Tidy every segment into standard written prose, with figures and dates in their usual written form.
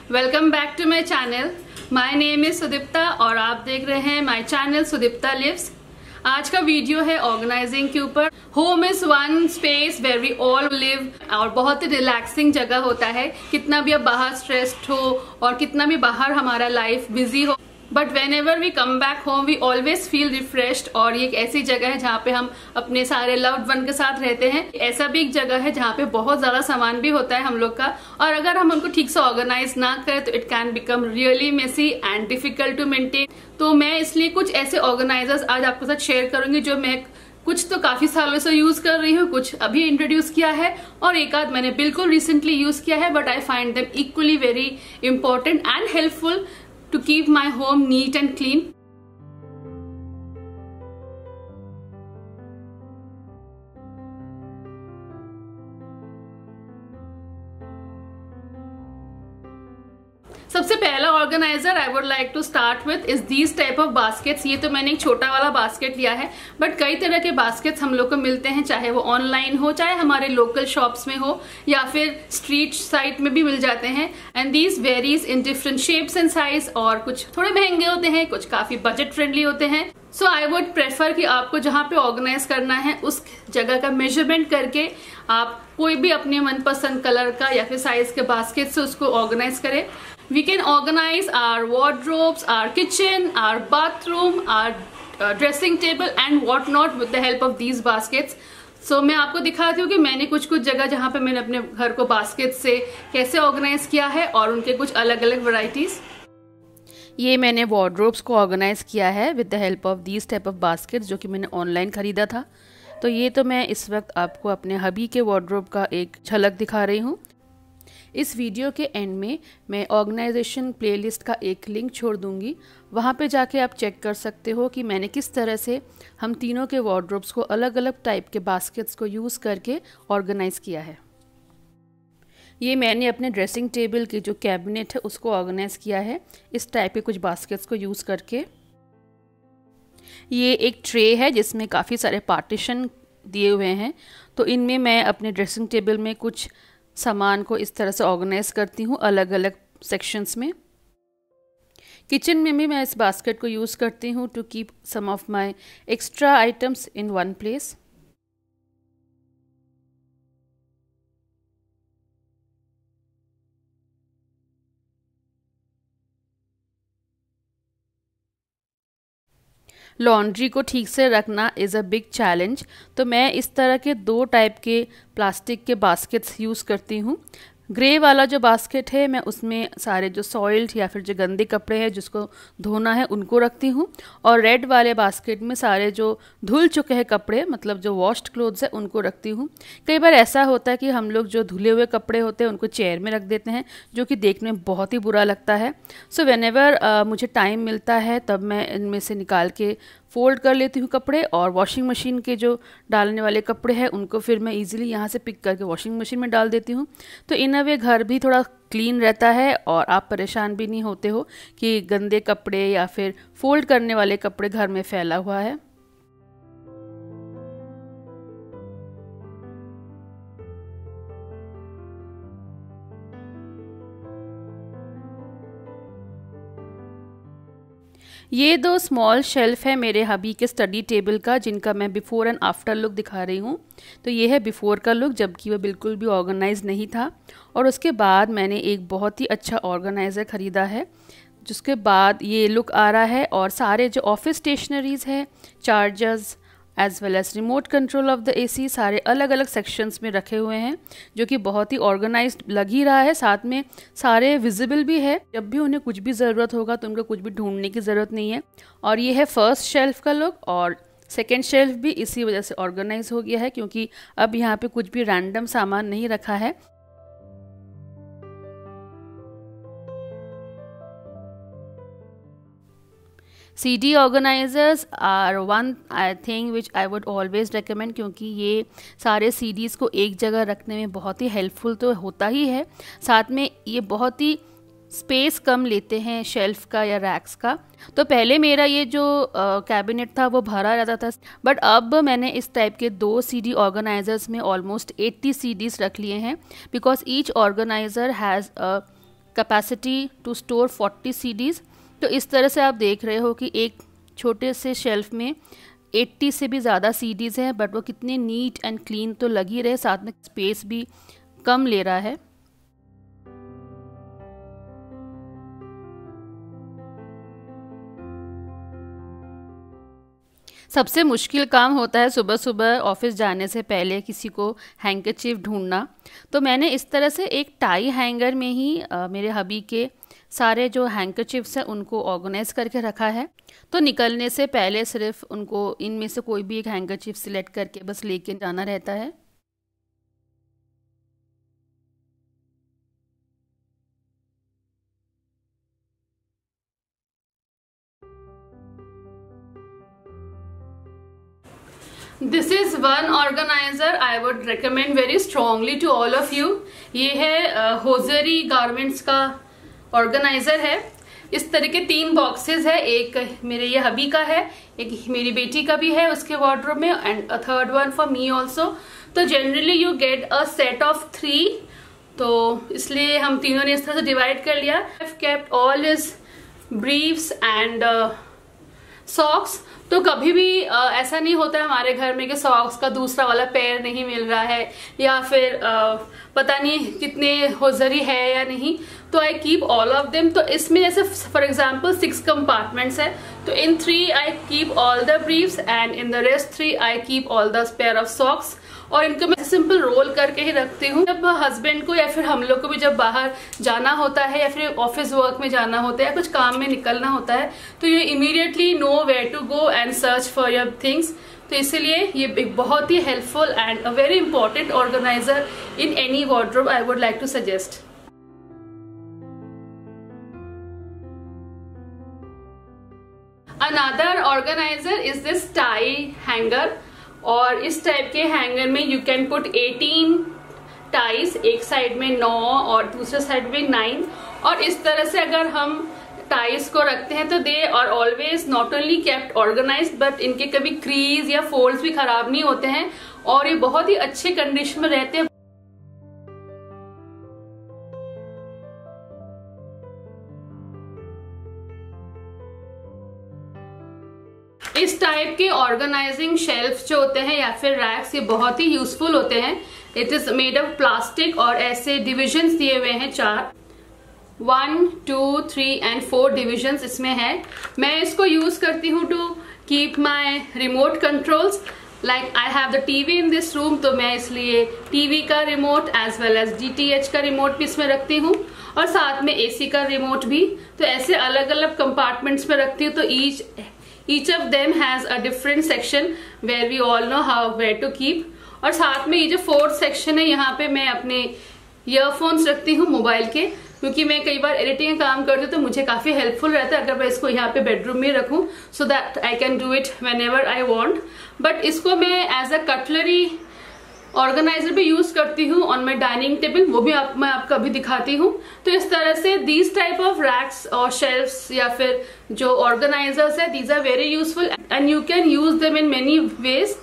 Welcome back to my channel. My name is Sudipta और आप देख रहे हैं माई चैनल सुदीप्ता लिव्स। आज का वीडियो है ऑर्गेनाइजिंग के ऊपर। Home is one space where we all live और बहुत ही रिलैक्सिंग जगह होता है। कितना भी अब बाहर स्ट्रेस्ड हो और कितना भी बाहर हमारा लाइफ बिजी हो, but whenever we come back home we always feel refreshed. और ये एक ऐसी जगह है जहाँ पे हम अपने सारे लव्ड वन के साथ रहते हैं। ऐसा भी एक जगह है जहाँ पे बहुत ज्यादा सामान भी होता है हम लोग का, और अगर हम उनको ठीक से ऑर्गेनाइज ना करें तो it can become really messy and difficult to maintain. तो मैं इसलिए कुछ ऐसे ऑर्गेनाइजर्स आज आपके साथ शेयर करूंगी जो मैं कुछ तो काफी सालों से यूज कर रही हूँ, कुछ अभी इंट्रोड्यूस किया है और एक आध मैंने बिल्कुल रिसेंटली यूज किया है, but I find them equally very important and helpful to keep my home neat and clean. सबसे पहला organiser I would like to start with is these type of baskets. ये तो मैंने एक छोटा वाला बास्केट लिया है, बट कई तरह के बास्केट्स हम लोग को मिलते हैं, चाहे वो ऑनलाइन हो, चाहे हमारे लोकल शॉप्स में हो, या फिर स्ट्रीट साइड में भी मिल जाते हैं। And these varies in different shapes and size, और कुछ थोड़े महंगे होते हैं, कुछ काफी बजट फ्रेंडली होते हैं। सो आई वुड प्रेफर कि आपको जहाँ पे ऑर्गेनाइज करना है उस जगह का मेजरमेंट करके आप कोई भी अपने मनपसंद कलर का या फिर साइज के बास्केट से उसको ऑर्गेनाइज करें। We can organize our wardrobes, our kitchen, our bathroom, our dressing table and what not with the help of these baskets. So मैं आपको दिखाती हूँ कि मैंने कुछ जगह जहाँ पे मैंने अपने घर को बास्केट से कैसे ऑर्गेनाइज किया है और उनके कुछ अलग अलग वैरायटीज। ये मैंने वार्डरोब्स को ऑर्गेनाइज किया है with the help of these type of baskets, जो कि मैंने ऑनलाइन खरीदा था। तो ये तो मैं इस वक्त आपको अपने हबी के वार्डरोब का एक झलक दिखा रही हूँ। इस वीडियो के एंड में मैं ऑर्गेनाइजेशन प्लेलिस्ट का एक लिंक छोड़ दूंगी, वहाँ पे जाके आप चेक कर सकते हो कि मैंने किस तरह से हम तीनों के वार्डरोब्स को अलग अलग टाइप के बास्केट्स को यूज़ करके ऑर्गेनाइज किया है। ये मैंने अपने ड्रेसिंग टेबल की जो कैबिनेट है उसको ऑर्गेनाइज किया है इस टाइप के कुछ बास्केट्स को यूज़ करके। ये एक ट्रे है जिसमें काफ़ी सारे पार्टीशन दिए हुए हैं, तो इनमें मैं अपने ड्रेसिंग टेबल में कुछ सामान को इस तरह से ऑर्गेनाइज करती हूँ अलग अलग सेक्शंस में। किचन में भी मैं इस बास्केट को यूज़ करती हूँ to keep some of my extra items in one place. Laundry को ठीक से रखना इज़ अ बिग चैलेंज, तो मैं इस तरह के दो टाइप के प्लास्टिक के बास्केट्स यूज़ करती हूँ। ग्रे वाला जो बास्केट है मैं उसमें सारे जो सॉइल्ड या फिर जो गंदे कपड़े हैं जिसको धोना है उनको रखती हूँ, और रेड वाले बास्केट में सारे जो धुल चुके हैं कपड़े, मतलब जो वॉश्ड क्लोथ्स है, उनको रखती हूँ। कई बार ऐसा होता है कि हम लोग जो धुले हुए कपड़े होते हैं उनको चेयर में रख देते हैं, जो कि देखने में बहुत ही बुरा लगता है। सो व्हेनेवर मुझे टाइम मिलता है तब मैं इनमें से निकाल के फोल्ड कर लेती हूँ कपड़े, और वॉशिंग मशीन के जो डालने वाले कपड़े हैं उनको फिर मैं इजीली यहाँ से पिक करके वॉशिंग मशीन में डाल देती हूँ। तो इन अ वे घर भी थोड़ा क्लीन रहता है और आप परेशान भी नहीं होते हो कि गंदे कपड़े या फिर फोल्ड करने वाले कपड़े घर में फैला हुआ है। ये दो स्मॉल शेल्फ है मेरे हबी के स्टडी टेबल का, जिनका मैं बिफ़ोर एंड आफ्टर लुक दिखा रही हूँ। तो ये है बिफ़ोर का लुक, जबकि वह बिल्कुल भी ऑर्गेनाइज नहीं था, और उसके बाद मैंने एक बहुत ही अच्छा ऑर्गेनाइज़र ख़रीदा है, जिसके बाद ये लुक आ रहा है। और सारे जो ऑफिस स्टेशनरीज़ है, chargers as well as remote control of the AC, सारे अलग अलग सेक्शंस में रखे हुए हैं, जो कि बहुत ही ऑर्गेनाइज्ड लग ही रहा है। साथ में सारे विजिबल भी है, जब भी उन्हें कुछ भी ज़रूरत होगा तो उनको कुछ भी ढूंढने की ज़रूरत नहीं है। और ये है फर्स्ट शेल्फ का लुक, और सेकेंड शेल्फ भी इसी वजह से ऑर्गेनाइज हो गया है क्योंकि अब यहाँ पे कुछ भी रैंडम सामान नहीं रखा है। CD organizers are one thing which I would always recommend, क्योंकि ये सारे CDs को एक जगह रखने में बहुत ही हेल्पफुल तो होता ही है, साथ में ये बहुत ही स्पेस कम लेते हैं शेल्फ का या रैक्स का। तो पहले मेरा ये जो कैबिनेट था वो भरा रहता था, बट अब मैंने इस टाइप के 2 CD ऑर्गेनाइजर्स में ऑलमोस्ट 80 CDs रख लिए हैं, because each organiser has a capacity to store 40 CDs। तो इस तरह से आप देख रहे हो कि एक छोटे से शेल्फ में 80 से भी ज़्यादा CDs हैं, बट वो कितने नीट एंड क्लीन तो लग ही रहे, साथ में स्पेस भी कम ले रहा है। सबसे मुश्किल काम होता है सुबह सुबह ऑफिस जाने से पहले किसी को हैंकरचीफ ढूंढना। तो मैंने इस तरह से एक टाई हैंगर में ही मेरे हबी के सारे जो हैंकरचीफ्स हैं उनको ऑर्गेनाइज करके रखा है। तो निकलने से पहले सिर्फ उनको इनमें से कोई भी एक हैंकरचीफ सिलेक्ट करके बस लेके जाना रहता है। This is one organiser I would recommend very strongly to all of you. ये है होजरी गारमेंट्स का ऑर्गेनाइजर है। इस तरह के 3 बॉक्सेस है, एक मेरे ये हबी का है, एक मेरी बेटी का भी है उसके वार्डरोब में, and a third one for me also. तो generally you get a set of 3, तो इसलिए हम तीनों ने इस तरह से डिवाइड कर लिया। I have kept all his briefs and socks. तो कभी भी ऐसा नहीं होता है हमारे घर में कि सॉक्स का दूसरा वाला पेयर नहीं मिल रहा है, या फिर पता नहीं कितने होजरी है या नहीं। तो I keep all of them. तो इसमें जैसे फॉर एग्जाम्पल 6 कंपार्टमेंट्स है, तो इन 3 I keep all the briefs and in the rest 3 I keep all the pair of socks. और इनको मैं सिंपल रोल करके ही रखती हूँ। जब हस्बैंड को या फिर हम लोग को भी जब बाहर जाना होता है या फिर ऑफिस वर्क में जाना होता है या कुछ काम में निकलना होता है, तो you immediately know where to go and search for your things. तो इसीलिए ये एक बहुत ही helpful and a very important organiser in any wardrobe I would like to suggest. Another organiser is this tie hanger. और इस type के hanger में यू कैन पुट 18 टाइज, एक साइड में 9 और दूसरे साइड में 9। और इस तरह से अगर हम टाइज को रखते हैं तो they are always not only kept organised, but इनके कभी क्रीज या फोल्ड्स भी खराब नहीं होते हैं और ये बहुत ही अच्छे कंडीशन में रहते हैं। इस टाइप के ऑर्गेनाइजिंग शेल्फ जो होते हैं या फिर रैक्स, ये बहुत ही यूजफुल होते हैं। It is made of plastic और ऐसे डिविजन्स दिए हुए हैं 4, 1, 2, 3 एंड 4 डिविजन्स इसमें है। मैं इसको यूज करती हूँ to keep my remote controls. Like I have the TV in this room, तो मैं इसलिए टीवी का remote as well as DTH का रिमोट भी इसमें रखती हूँ, और साथ में AC का रिमोट भी। तो ऐसे अलग अलग कंपार्टमेंट्स में रखती हूँ। तो each of them has a different section where we all know where to keep। और साथ में ये जो 4th सेक्शन है, यहाँ पे मैं अपने ईयरफोन्स रखती हूँ मोबाइल के, क्योंकि मैं कई बार एडिटिंग का काम करती हूँ तो मुझे काफी हेल्पफुल रहता है अगर मैं इसको यहाँ पे बेडरूम में रखूँ, so that I can do it when ever I want. But इसको मैं एज अ कटलरी ऑर्गेनाइजर भी यूज करती हूँ ऑन माई डाइनिंग टेबल, वो भी मैं आपको अभी दिखाती हूँ। तो इस तरह से दीज टाइप ऑफ रैक्स और शेल्फ्स या फिर जो ऑर्गेनाइजर्स है, these are very useful and you can use them in many ways.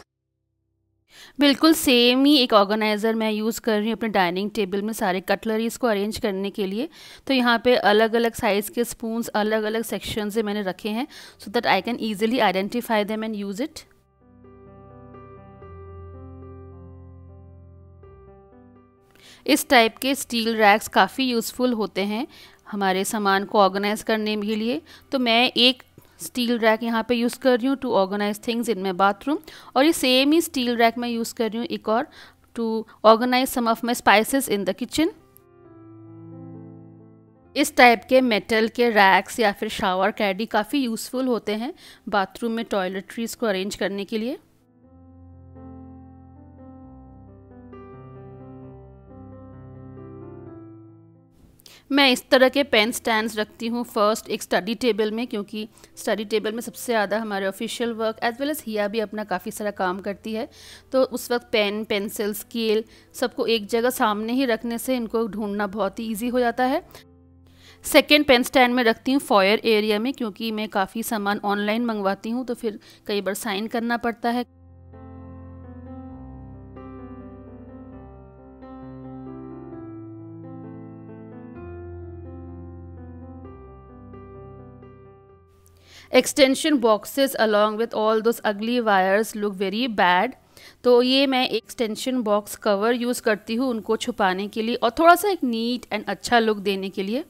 बिल्कुल सेम ही एक ऑर्गेनाइज़र मैं यूज़ कर रही हूँ अपने डाइनिंग टेबल में सारे कटलरीज़ को अरेंज करने के लिए। तो यहाँ पे अलग अलग साइज़ के स्पून्स अलग अलग सेक्शन से मैंने रखे हैं, so that I can easily identify them and use it. इस टाइप के स्टील रैक्स काफ़ी यूज़फुल होते हैं हमारे सामान को ऑर्गेनाइज करने के लिए। तो मैं एक स्टील रैक यहाँ पे यूज़ कर रही हूँ to organise things in my bathroom, और ये सेम ही स्टील रैक मैं यूज़ कर रही हूँ एक और to organise some of my spices in the kitchen. इस टाइप के मेटल के रैक्स या फिर शावर कैडी काफ़ी यूज़फुल होते हैं बाथरूम में टॉयलेटरीज़ को अरेंज करने के लिए। मैं इस तरह के पेन स्टैंड्स रखती हूँ फर्स्ट एक स्टडी टेबल में, क्योंकि स्टडी टेबल में सबसे ज़्यादा हमारे official work as well as हिया भी अपना काफ़ी सारा काम करती है। तो उस वक्त पेन, पेंसिल, स्केल सबको एक जगह सामने ही रखने से इनको ढूंढना बहुत ही ईजी हो जाता है। सेकेंड पेन स्टैंड में रखती हूँ फॉयर एरिया में, क्योंकि मैं काफ़ी सामान ऑनलाइन मंगवाती हूँ तो फिर कई बार साइन करना पड़ता है। Extension boxes along with all those अगली वायर्स लुक वेरी बैड। तो ये मैं एक्सटेंशन बॉक्स कवर यूज़ करती हूँ उनको छुपाने के लिए और थोड़ा सा एक नीट एंड अच्छा लुक देने के लिए।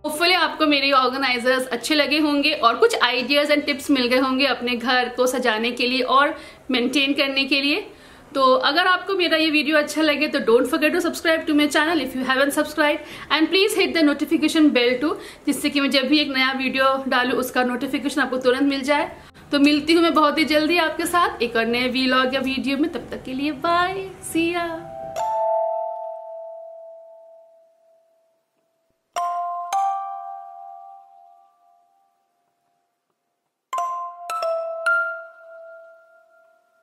होपफुली आपको मेरे ऑर्गेनाइजर्स अच्छे लगे होंगे और कुछ आइडियाज एंड टिप्स मिल गए होंगे अपने घर को सजाने के लिए और मेंटेन करने के लिए। तो अगर आपको मेरा ये वीडियो अच्छा लगे तो don't forget to subscribe to my channel if you haven't subscribe and please hit the notification bell too, जिससे कि मैं जब भी एक नया वीडियो डालूं उसका नोटिफिकेशन आपको तुरंत मिल जाए। तो मिलती हूँ मैं बहुत ही जल्दी आपके साथ एक और नए व्लॉग या वीडियो में। तब तक के लिए बाय, सी या।